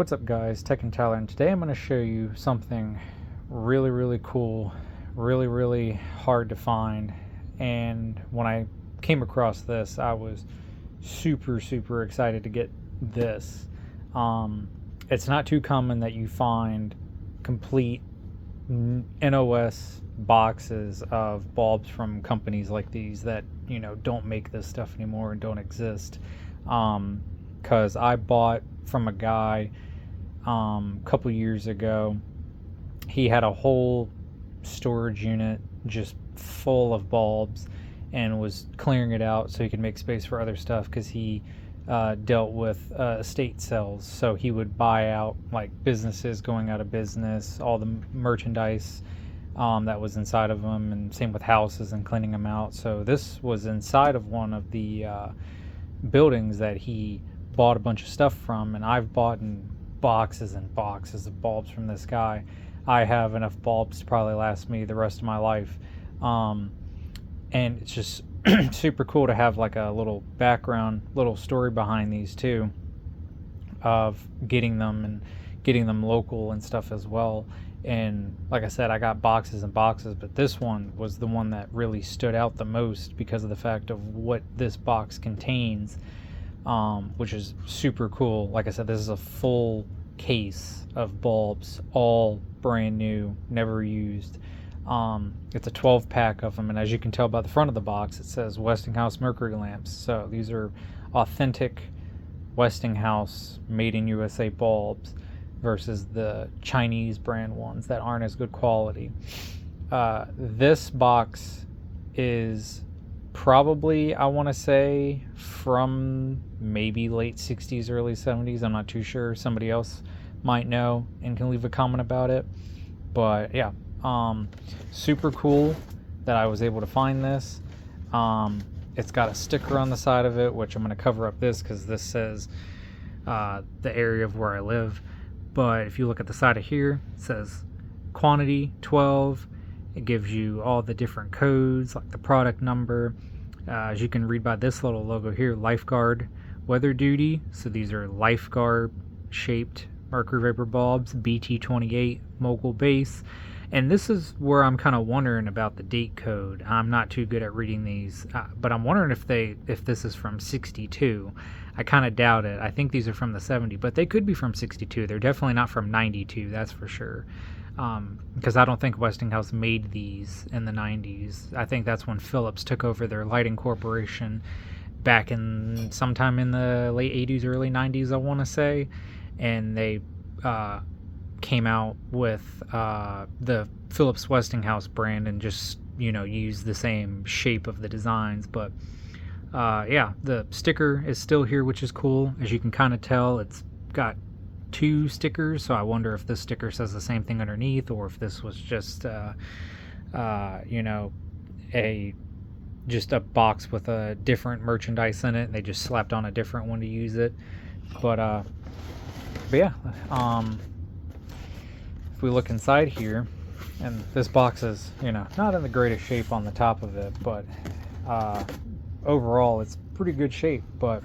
What's up guys, Tech and Tyler, and today I'm going to show you something really cool, really hard to find. And when I came across this, I was super excited to get this. It's not too common that you find complete NOS boxes of bulbs from companies like these that, don't make this stuff anymore and don't exist. Because I bought from a guy a couple years ago. He had a whole storage unit just full of bulbs and was clearing it out so he could make space for other stuff, because he dealt with estate sales. So he would buy out like businesses going out of business, all the merchandise that was inside of them, and same with houses and cleaning them out. So this was inside of one of the buildings that he bought a bunch of stuff from, and I've bought in boxes and boxes of bulbs from this guy. I have enough bulbs to probably last me the rest of my life, and it's just super cool to have like a little background, little story behind these too, of getting them local and stuff as well. And like I said, I got boxes and boxes, but this one was the one that really stood out the most because of the fact of what this box contains, which is super cool. Like I said, this is a full case of bulbs, all brand new, never used. It's a 12 pack of them, and as you can tell by the front of the box, it says Westinghouse Mercury lamps. So these are authentic Westinghouse made in USA bulbs versus the Chinese brand ones that aren't as good quality. This box is probably, I want to say, from maybe late 60s, early 70s. I'm not too sure. Somebody else might know and can leave a comment about it. But yeah, super cool that I was able to find this. It's got a sticker on the side of it, which I'm going to cover up this because this says the area of where I live. But if you look at the side of here, it says quantity 12. It gives you all the different codes, like the product number. As you can read by this little logo here, Lifeguard Weather Duty. So these are Lifeguard shaped mercury vapor bulbs, BT28 mogul base. And this is where I'm kind of wondering about the date code. I'm not too good at reading these, but I'm wondering if this is from 62. I kind of doubt it. I think these are from the 70, but they could be from 62. They're definitely not from 92, that's for sure. Because I don't think Westinghouse made these in the 90s. I think that's when Philips took over their lighting corporation back in sometime in the late 80s, early 90s, I want to say. And they came out with the Philips Westinghouse brand and just, used the same shape of the designs. But yeah, the sticker is still here, which is cool. As you can kind of tell, it's got 2 stickers, so I wonder if this sticker says the same thing underneath, or if this was just just a box with a different merchandise in it and they just slapped on a different one to use it. But yeah, if we look inside here, and this box is not in the greatest shape on the top of it, but overall it's pretty good shape. But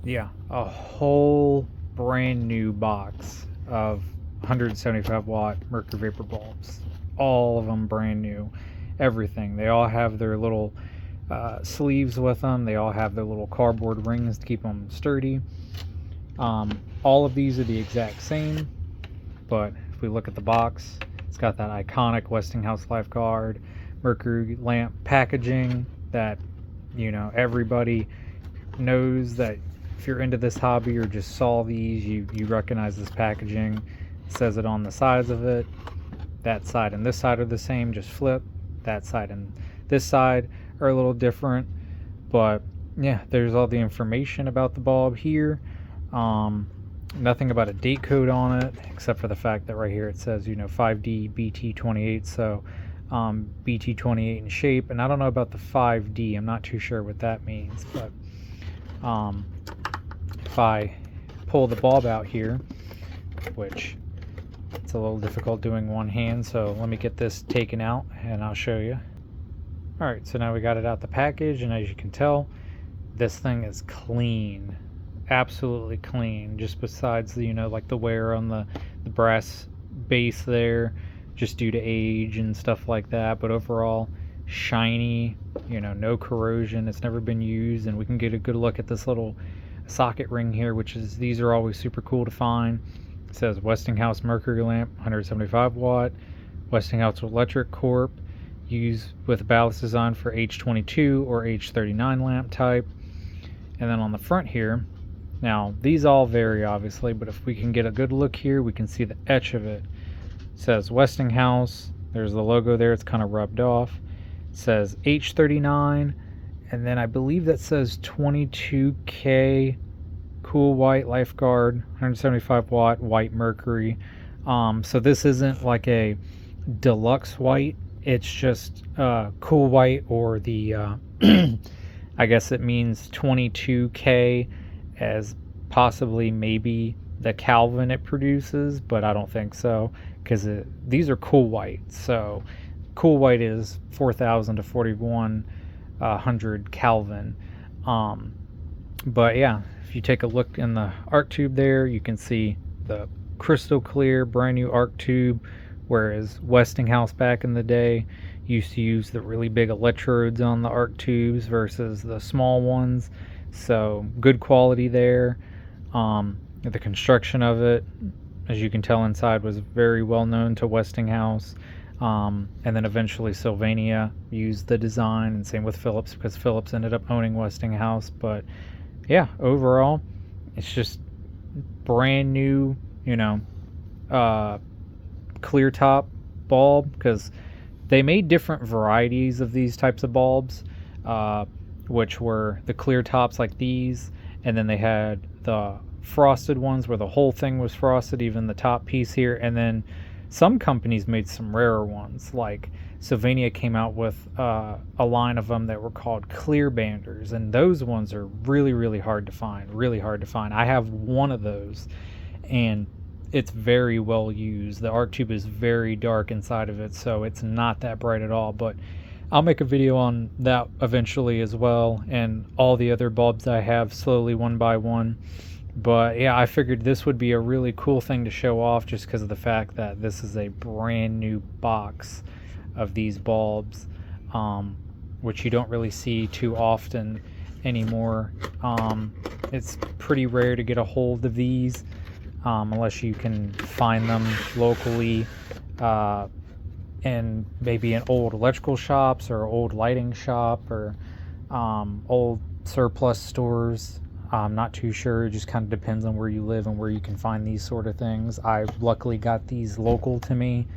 yeah, a whole brand new box of 175 watt mercury vapor bulbs, all of them brand new, everything. They all have their little sleeves with them. They all have their little cardboard rings to keep them sturdy. All of these are the exact same, but if we look at the box, it's got that iconic Westinghouse Lifeguard mercury lamp packaging that everybody knows. That if you're into this hobby or just saw these, you recognize this packaging. It says it on the sides of it. That side and this side are the same, just flip. That side and this side are a little different, but yeah, there's all the information about the bulb here. Nothing about a date code on it, except for the fact that right here it says 5D BT28. So BT28 in shape, and I don't know about the 5D. I'm not too sure what that means. But if I pull the bulb out here, which it's a little difficult doing one hand, so let me get this taken out and I'll show you. Alright, so now we got it out the package, and as you can tell, this thing is clean absolutely clean, just besides the, like the wear on the brass base there, just due to age and stuff like that. But overall, shiny, no corrosion. It's never been used, and we can get a good look at this little socket ring here, these are always super cool to find. It says Westinghouse Mercury lamp, 175 watt, Westinghouse Electric Corp, used with ballast design for H22 or H39 lamp type. And then on the front here, now these all vary obviously, but if we can get a good look here, we can see the etch of it. It says Westinghouse, there's the logo there, it's kind of rubbed off. It says H39, and then I believe that says 22K cool white lifeguard, 175 watt white Mercury. So this isn't like a deluxe white, it's just cool white, or the I guess it means 22K as possibly maybe the Kelvin it produces, but I don't think so, because these are cool white. So cool white is 4,000 to 4,100 Kelvin. But yeah, if you take a look in the arc tube there, you can see the crystal clear brand new arc tube, whereas Westinghouse back in the day used to use the really big electrodes on the arc tubes versus the small ones. So good quality there. The construction of it, as you can tell inside, was very well known to Westinghouse. And then eventually Sylvania used the design, and same with Philips, because Philips ended up owning Westinghouse. But yeah, overall, it's just brand new, clear top bulb, because they made different varieties of these types of bulbs, which were the clear tops like these, and then they had the frosted ones where the whole thing was frosted, even the top piece here. And then some companies made some rarer ones, like Sylvania came out with a line of them that were called clear banders, and those ones are really, really hard to find. I have one of those, and it's very well used. The arc tube is very dark inside of it, so it's not that bright at all. But I'll make a video on that eventually as well, and all the other bulbs I have slowly one by one. But yeah, I figured this would be a really cool thing to show off, just because of the fact that this is a brand new box of these bulbs, which you don't really see too often anymore. It's pretty rare to get a hold of these, unless you can find them locally in maybe in old electrical shops or old lighting shop, or old surplus stores. I'm not too sure. It just kind of depends on where you live and where you can find these sort of things. I luckily got these local to me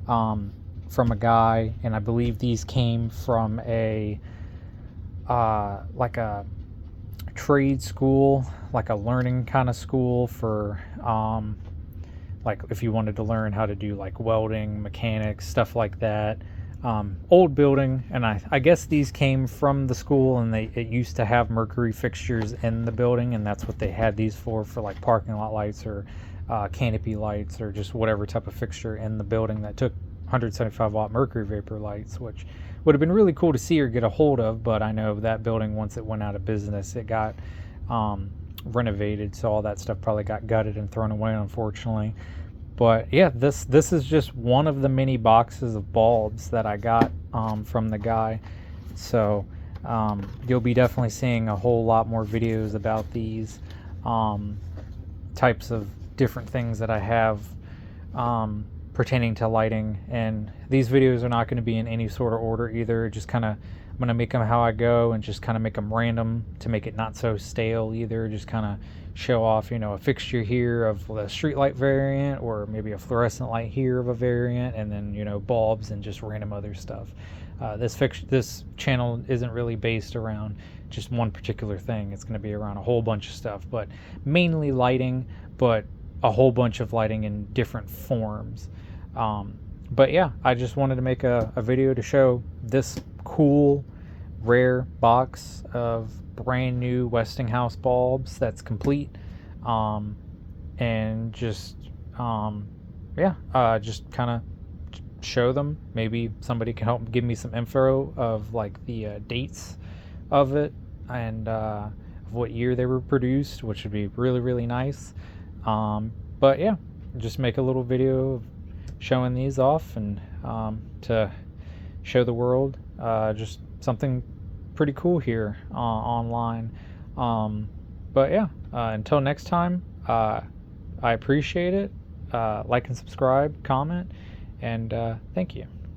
from a guy, and I believe these came from a like a trade school, like a learning kind of school for like if you wanted to learn how to do like welding, mechanics, stuff like that. Old building, and I guess these came from the school, and it used to have Mercury fixtures in the building, and that's what they had these for like parking lot lights or canopy lights, or just whatever type of fixture in the building that took 175 watt Mercury vapor lights, which would have been really cool to see or get a hold of. But I know that building, once it went out of business, it got renovated, so all that stuff probably got gutted and thrown away, unfortunately. But yeah, this is just one of the many boxes of bulbs that I got from the guy. So you'll be definitely seeing a whole lot more videos about these types of different things that I have pertaining to lighting. And these videos are not going to be in any sort of order either. Just kind of, I'm going to make them how I go, and just kind of make them random to make it not so stale either. Just kind of show off, a fixture here of the street light variant, or maybe a fluorescent light here of a variant, and then bulbs and just random other stuff. This channel isn't really based around just one particular thing. It's going to be around a whole bunch of stuff, but mainly lighting, but a whole bunch of lighting in different forms. But yeah, I just wanted to make a video to show this cool, rare box of brand new Westinghouse bulbs that's complete, and just just kind of show them. Maybe somebody can help give me some info of like the dates of it, and of what year they were produced, which would be really, really nice. But yeah, just make a little video of showing these off, and to show the world just something pretty cool here online. But yeah, until next time, I appreciate it. Like and subscribe, comment, and thank you.